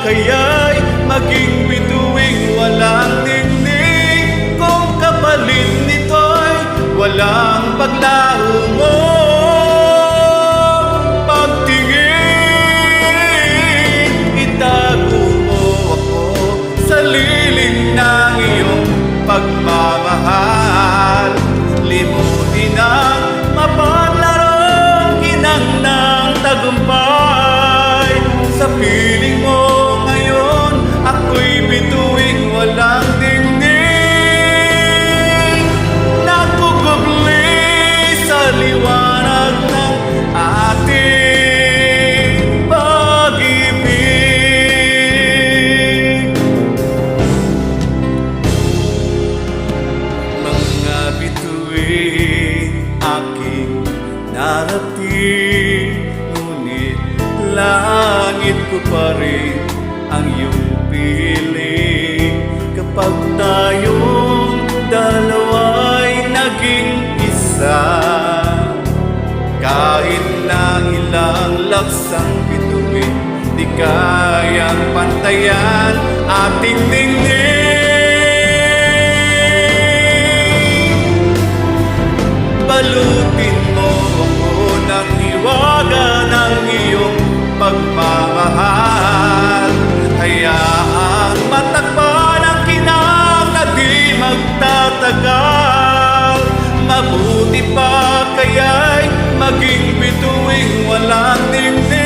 kaya'y maging bituing walang dingding, kung kapalit nito'y walang paglaho mo. Pagtingin, itago mo ako sa lilim ng iyong pagmamahal. Limutin ang mapaglarong ginang ng tagumpay. Sa piling mo ngayon, ako'y bituing walang dingding, nagkukubli sa liwanag ng ating pag-ibig. Mga bituing aking narating, ngunit langit ko pa rin ang iyong piling. Kapag tayong dalawa'y naging isa, kahit na ilang laksang bituin, di kayang pantayan ating dingding. Balutin mo ako ng hiwaga ng iyong pagmamahal. Hayaang matakpan ang kinang na di magtatagal. Mabuti pa kaya'y maging bituing walang dingding,